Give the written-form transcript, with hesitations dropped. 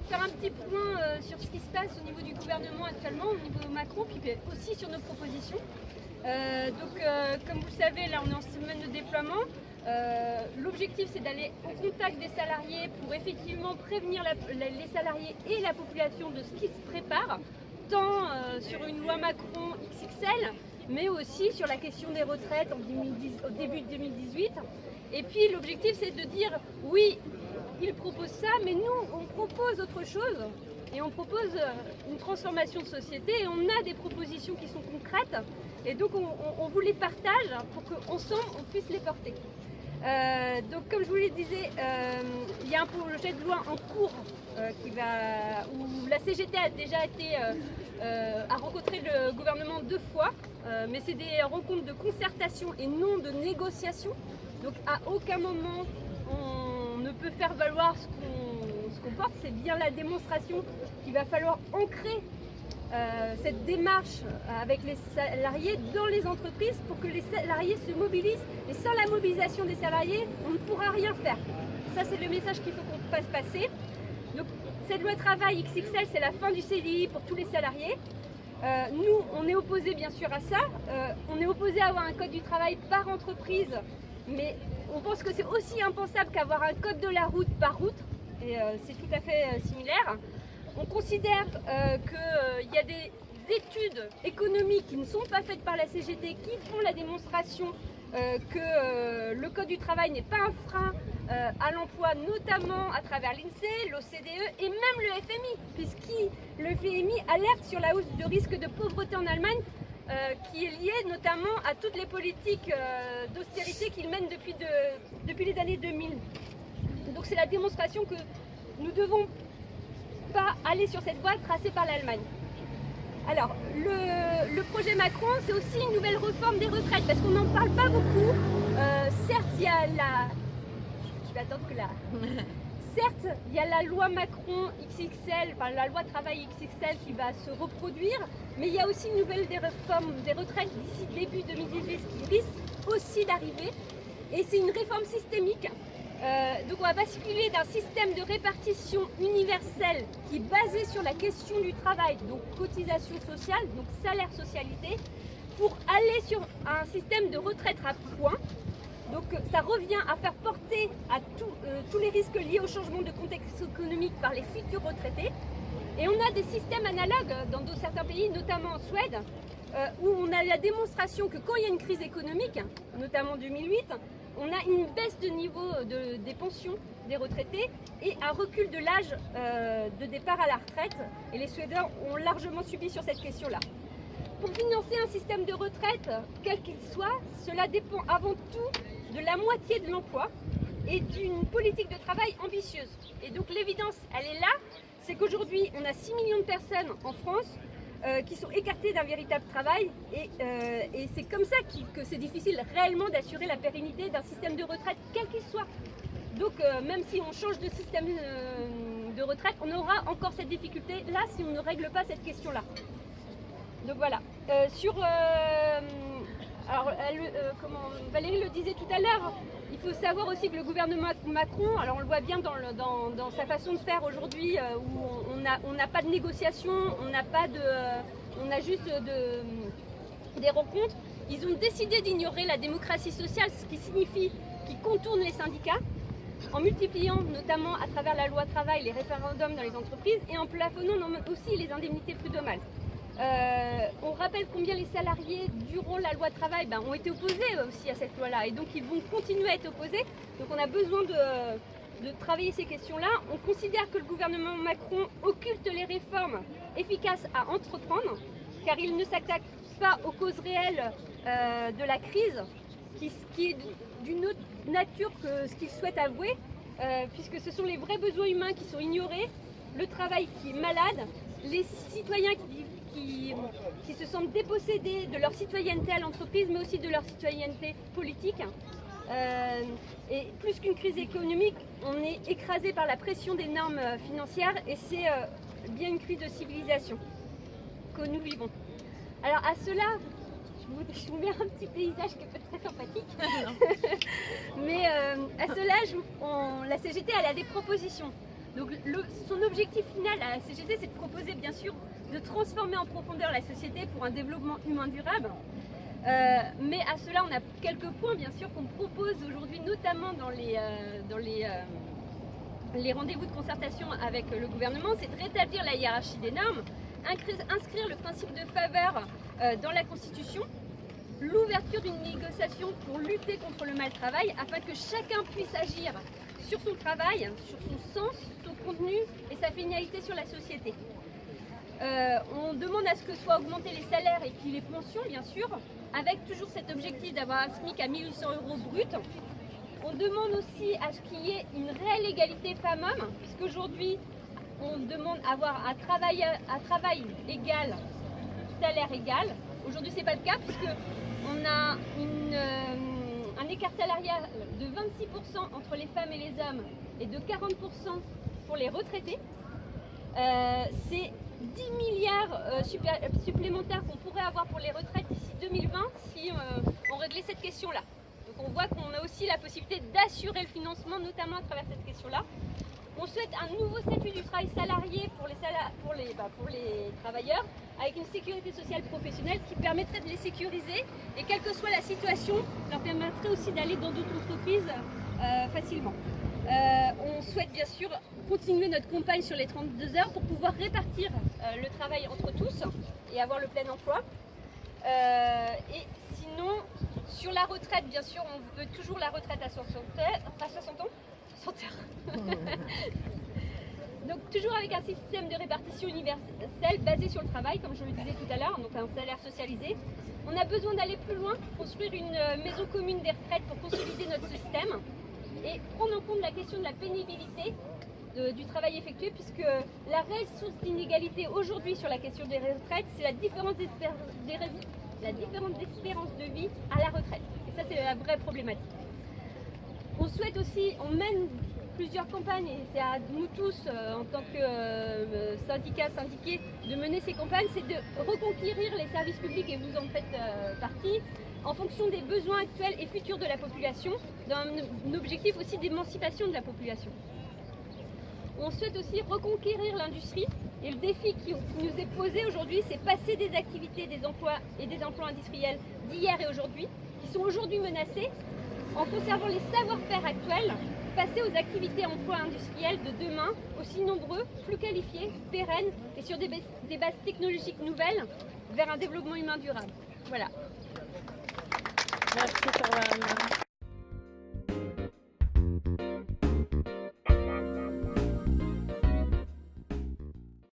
faire un petit point sur ce qui se passe au niveau du gouvernement actuellement, au niveau de Macron, puis aussi sur nos propositions. Comme vous le savez, là on est en semaine de déploiement. L'objectif c'est d'aller au contact des salariés pour effectivement prévenir les salariés et la population de ce qui se prépare, tant sur une loi Macron XXL, mais aussi sur la question des retraites au début de 2018. Et puis l'objectif c'est de dire oui, ils proposent ça, mais nous on propose autre chose. Et on propose une transformation de société et on a des propositions qui sont concrètes. Et donc on vous les partage pour qu'ensemble on puisse les porter. Donc comme je vous le disais, il y a un projet de loi en cours où la CGT a déjà été a rencontré le gouvernement 2 fois, mais c'est des rencontres de concertation et non de négociation. Donc à aucun moment on ne peut faire valoir ce qu'on porte, c'est bien la démonstration qu'il va falloir ancrer cette démarche avec les salariés dans les entreprises pour que les salariés se mobilisent. Et sans la mobilisation des salariés, on ne pourra rien faire. Ça, c'est le message qu'il faut qu'on fasse passer. Donc, cette loi travail XXL, c'est la fin du CDI pour tous les salariés. Nous, on est opposés bien sûr à ça. On est opposés à avoir un code du travail par entreprise, mais on pense que c'est aussi impensable qu'avoir un code de la route par route. Et c'est tout à fait similaire. On considère qu'il y a des études économiques qui ne sont pas faites par la CGT qui font la démonstration que le Code du travail n'est pas un frein à l'emploi, notamment à travers l'INSEE, l'OCDE et même le FMI, puisque le FMI alerte sur la hausse de risque de pauvreté en Allemagne qui est liée notamment à toutes les politiques d'austérité qu'ils mènent depuis les années 2000. Donc c'est la démonstration que nous devons pas aller sur cette voie tracée par l'Allemagne. Alors, le projet Macron, c'est aussi une nouvelle réforme des retraites, parce qu'on n'en parle pas beaucoup. Certes, il y a Je vais attendre que là. Certes, il y a la loi Macron XXL, enfin la loi travail XXL qui va se reproduire, mais il y a aussi une nouvelle des réformes des retraites d'ici début 2018 qui risque aussi d'arriver. Et c'est une réforme systémique. Donc on va basculer d'un système de répartition universelle qui est basé sur la question du travail, donc cotisation sociale, donc salaire socialité, pour aller sur un système de retraite à points. Donc ça revient à faire porter à tous les risques liés au changement de contexte économique par les futurs retraités. Et on a des systèmes analogues dans certains pays, notamment en Suède, où on a la démonstration que quand il y a une crise économique, notamment en 2008, on a une baisse de niveau des pensions des retraités et un recul de l'âge de départ à la retraite. Et les Suédois ont largement subi sur cette question-là. Pour financer un système de retraite, quel qu'il soit, cela dépend avant tout de la moitié de l'emploi et d'une politique de travail ambitieuse. Et donc l'évidence, elle est là, c'est qu'aujourd'hui, on a 6 millions de personnes en France qui sont écartés d'un véritable travail et c'est comme ça que c'est difficile réellement d'assurer la pérennité d'un système de retraite quel qu'il soit. Donc même si on change de système de retraite, on aura encore cette difficulté là si on ne règle pas cette question là. Donc voilà. Alors Valérie le disait tout à l'heure, il faut savoir aussi que le gouvernement Macron, alors on le voit bien dans sa façon de faire aujourd'hui, où on n'a pas de négociation, on a juste des rencontres. Ils ont décidé d'ignorer la démocratie sociale, ce qui signifie qu'ils contournent les syndicats, en multipliant notamment à travers la loi travail les référendums dans les entreprises et en plafonnant aussi les indemnités prud'homales. On rappelle combien les salariés, durant la loi travail, ont été opposés aussi à cette loi-là et donc ils vont continuer à être opposés. Donc on a besoin de travailler ces questions-là. On considère que le gouvernement Macron occulte les réformes efficaces à entreprendre car il ne s'attaque pas aux causes réelles de la crise qui est d'une autre nature que ce qu'il souhaite avouer puisque ce sont les vrais besoins humains qui sont ignorés, le travail qui est malade, les citoyens qui se sentent dépossédés de leur citoyenneté à l'entreprise, mais aussi de leur citoyenneté politique. Et plus qu'une crise économique, on est écrasé par la pression des normes financières et c'est bien une crise de civilisation que nous vivons. Alors à cela, je vous mets un petit paysage qui est pas très sympathique, mais à cela, la CGT elle a des propositions. Donc son objectif final à la CGT, c'est de proposer bien sûr de transformer en profondeur la société pour un développement humain durable. Mais à cela, on a quelques points bien sûr qu'on propose aujourd'hui, notamment dans les rendez-vous de concertation avec le gouvernement, c'est de rétablir la hiérarchie des normes, inscrire le principe de faveur dans la Constitution, l'ouverture d'une négociation pour lutter contre le mal-travail afin que chacun puisse agir sur son travail, sur son sens, son contenu et sa finalité sur la société. On demande à ce que soient augmentés les salaires et puis les pensions, bien sûr, avec toujours cet objectif d'avoir un SMIC à 1 800 € brut. On demande aussi à ce qu'il y ait une réelle égalité femmes-hommes, puisqu'aujourd'hui, on demande à avoir un travail égal, salaire égal. Aujourd'hui, ce n'est pas le cas, puisqu'on a un écart salarial de 26% entre les femmes et les hommes et de 40% pour les retraités. C'est 10 milliards supplémentaires qu'on pourrait avoir pour les retraites d'ici 2020 si on réglait cette question-là. Donc on voit qu'on a aussi la possibilité d'assurer le financement, notamment à travers cette question-là. On souhaite un nouveau statut du travail salarié pour les travailleurs, avec une sécurité sociale professionnelle qui permettrait de les sécuriser et quelle que soit la situation, leur permettrait aussi d'aller dans d'autres entreprises facilement. On souhaite bien sûr continuer notre campagne sur les 32 heures pour pouvoir répartir le travail entre tous et avoir le plein emploi. Et sinon, sur la retraite, bien sûr, on veut toujours la retraite à 60 ans. 60 heures. Donc toujours avec un système de répartition universel basé sur le travail, comme je le disais tout à l'heure, donc un salaire socialisé. On a besoin d'aller plus loin, construire une maison commune des retraites pour consolider notre système et prendre en compte la question de la pénibilité du travail effectué, puisque la réelle source d'inégalité aujourd'hui sur la question des retraites, c'est la différence d'espérance de vie à la retraite. Et ça, c'est la vraie problématique. On souhaite aussi, on mène plusieurs campagnes et c'est à nous tous en tant que syndiqués de mener ces campagnes, c'est de reconquérir les services publics et vous en faites partie en fonction des besoins actuels et futurs de la population, dans un objectif aussi d'émancipation de la population. On souhaite aussi reconquérir l'industrie et le défi qui nous est posé aujourd'hui, c'est passer des activités, des emplois et des emplois industriels d'hier et aujourd'hui, qui sont aujourd'hui menacés, en conservant les savoir-faire actuels, passer aux activités emplois industriels de demain, aussi nombreux, plus qualifiés, pérennes et sur des bases technologiques nouvelles, vers un développement humain durable. Voilà. Merci,